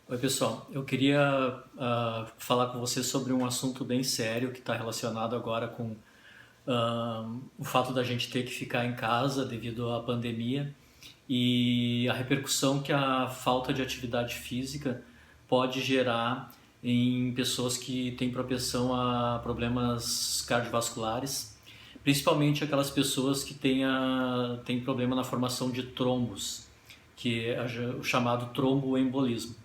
Oi, pessoal. Eu queria falar com você sobre um assunto bem sério que está relacionado agora com o fato da gente ter que ficar em casa devido à pandemia e a repercussão que a falta de atividade física pode gerar em pessoas que têm propensão a problemas cardiovasculares, principalmente aquelas pessoas que têm problema na formação de trombos, que é o chamado tromboembolismo.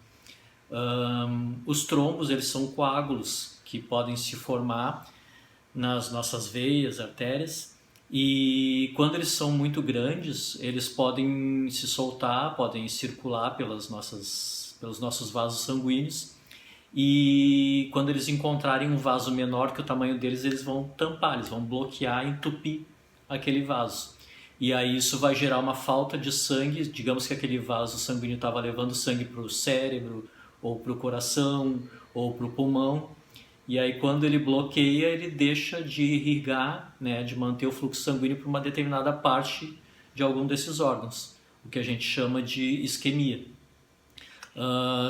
Os trombos, eles são coágulos que podem se formar nas nossas veias, artérias, e quando eles são muito grandes, eles podem se soltar, podem circular pelos nossos vasos sanguíneos, e quando eles encontrarem um vaso menor que o tamanho deles, eles vão tampar, eles vão bloquear, entupir aquele vaso. E aí isso vai gerar uma falta de sangue, digamos que aquele vaso sanguíneo estava levando sangue para o cérebro, ou para o coração, ou para o pulmão, e aí quando ele bloqueia, ele deixa de irrigar, né, de manter o fluxo sanguíneo para uma determinada parte de algum desses órgãos, o que a gente chama de isquemia.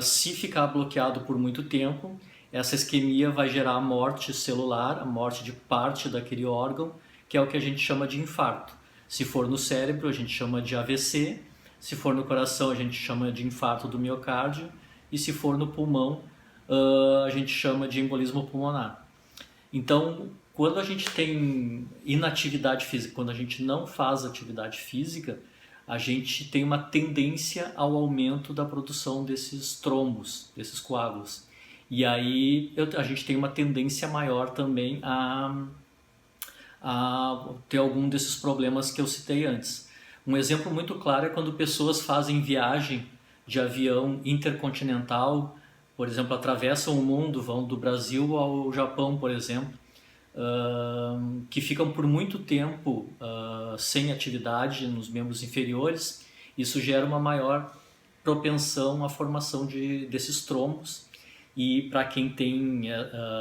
Se ficar bloqueado por muito tempo, essa isquemia vai gerar a morte celular, a morte de parte daquele órgão, que é o que a gente chama de infarto. Se for no cérebro, a gente chama de AVC, se for no coração, a gente chama de infarto do miocárdio, e se for no pulmão, a gente chama de embolismo pulmonar. Então, quando a gente tem inatividade física, quando a gente não faz atividade física, a gente tem uma tendência ao aumento da produção desses trombos, desses coágulos. E aí a gente tem uma tendência maior também a ter algum desses problemas que eu citei antes. Um exemplo muito claro é quando pessoas fazem viagem de avião intercontinental, por exemplo, atravessam o mundo, vão do Brasil ao Japão, por exemplo, que ficam por muito tempo sem atividade nos membros inferiores. Isso gera uma maior propensão à formação desses trombos, e para quem tem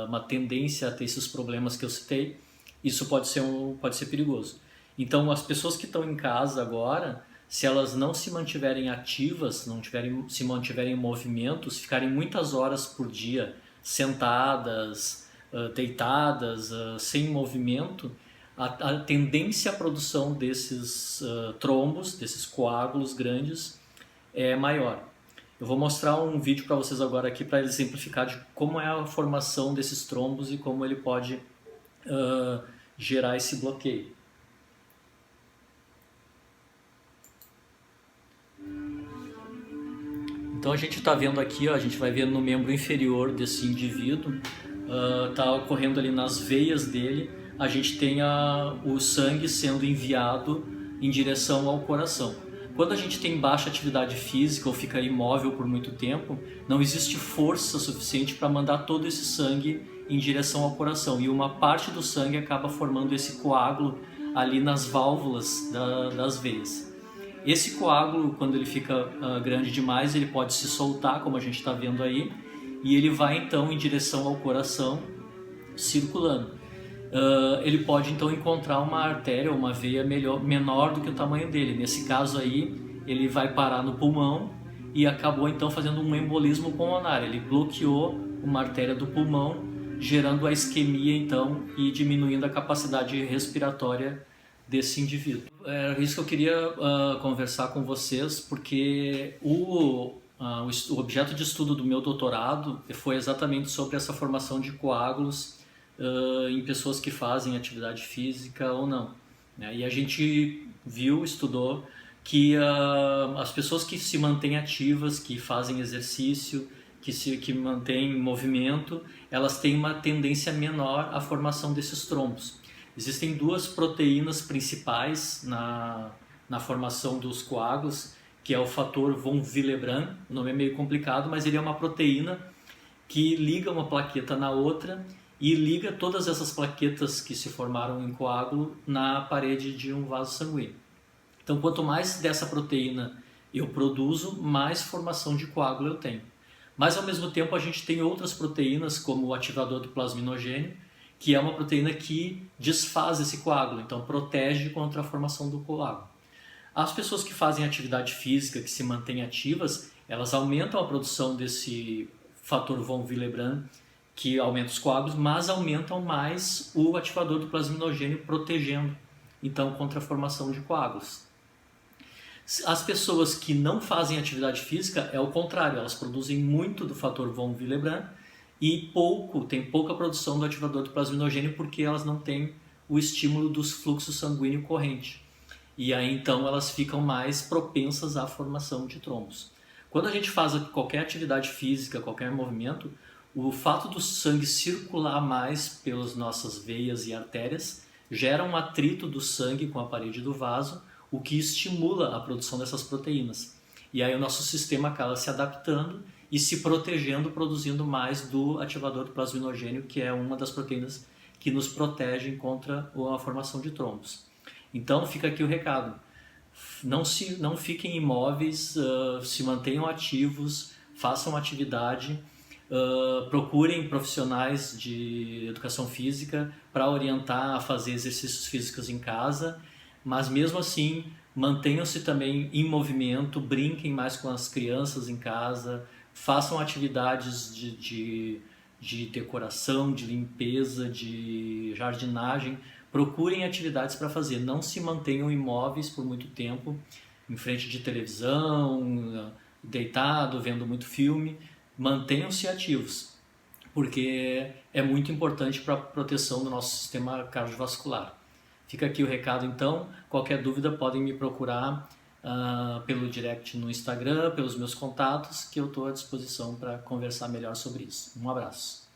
uma tendência a ter esses problemas que eu citei, isso pode ser perigoso. Então, as pessoas que estão em casa agora, se elas não se mantiverem ativas, se mantiverem em movimento, se ficarem muitas horas por dia sentadas, deitadas, sem movimento, a tendência à produção desses trombos, desses coágulos grandes, é maior. Eu vou mostrar um vídeo para vocês agora aqui para exemplificar de como é a formação desses trombos e como ele pode gerar esse bloqueio. Então a gente está vendo aqui, ó, a gente vai ver no membro inferior desse indivíduo, está ocorrendo ali nas veias dele, a gente tem o sangue sendo enviado em direção ao coração. Quando a gente tem baixa atividade física ou fica imóvel por muito tempo, não existe força suficiente para mandar todo esse sangue em direção ao coração, e uma parte do sangue acaba formando esse coágulo ali nas válvulas das veias. Esse coágulo, quando ele fica grande demais, ele pode se soltar, como a gente está vendo aí, e ele vai então em direção ao coração, circulando. Ele pode então encontrar uma artéria ou uma veia menor do que o tamanho dele. Nesse caso aí, ele vai parar no pulmão e acabou então fazendo um embolismo pulmonar. Ele bloqueou uma artéria do pulmão, gerando a isquemia então e diminuindo a capacidade respiratória desse indivíduo. Era isso que eu queria conversar com vocês, porque o objeto de estudo do meu doutorado foi exatamente sobre essa formação de coágulos em pessoas que fazem atividade física ou não, né? E a gente estudou que as pessoas que se mantêm ativas, que fazem exercício, que mantêm movimento, elas têm uma tendência menor à formação desses trombos. Existem duas proteínas principais na formação dos coágulos, que é o fator von Willebrand. O nome é meio complicado, mas ele é uma proteína que liga uma plaqueta na outra e liga todas essas plaquetas que se formaram em coágulo na parede de um vaso sanguíneo. Então, quanto mais dessa proteína eu produzo, mais formação de coágulo eu tenho. Mas, ao mesmo tempo, a gente tem outras proteínas, como o ativador do plasminogênio, que é uma proteína que desfaz esse coágulo, então protege contra a formação do coágulo. As pessoas que fazem atividade física, que se mantêm ativas, Elas aumentam a produção desse fator von Willebrand, que aumenta os coágulos, mas aumentam mais o ativador do plasminogênio, protegendo então contra a formação de coágulos. As pessoas que não fazem atividade física é o contrário, elas produzem muito do fator von Willebrand e tem pouca produção do ativador do plasminogênio porque elas não têm o estímulo dos fluxos sanguíneos corrente. E aí então elas ficam mais propensas à formação de trombos. Quando a gente faz qualquer atividade física, qualquer movimento, o fato do sangue circular mais pelas nossas veias e artérias gera um atrito do sangue com a parede do vaso, o que estimula a produção dessas proteínas. E aí o nosso sistema acaba se adaptando e se protegendo, produzindo mais do ativador do plasminogênio, que é uma das proteínas que nos protegem contra a formação de trombos. Então fica aqui o recado. Não fiquem imóveis, se mantenham ativos, façam atividade, procurem profissionais de educação física para orientar a fazer exercícios físicos em casa, mas mesmo assim mantenham-se também em movimento, brinquem mais com as crianças em casa, façam atividades de decoração, de limpeza, de jardinagem. Procurem atividades para fazer, não se mantenham imóveis por muito tempo, em frente de televisão, deitado, vendo muito filme. Mantenham-se ativos, porque é muito importante para a proteção do nosso sistema cardiovascular. Fica aqui o recado então, qualquer dúvida podem me procurar pelo direct no Instagram, pelos meus contatos, que eu estou à disposição para conversar melhor sobre isso. Um abraço.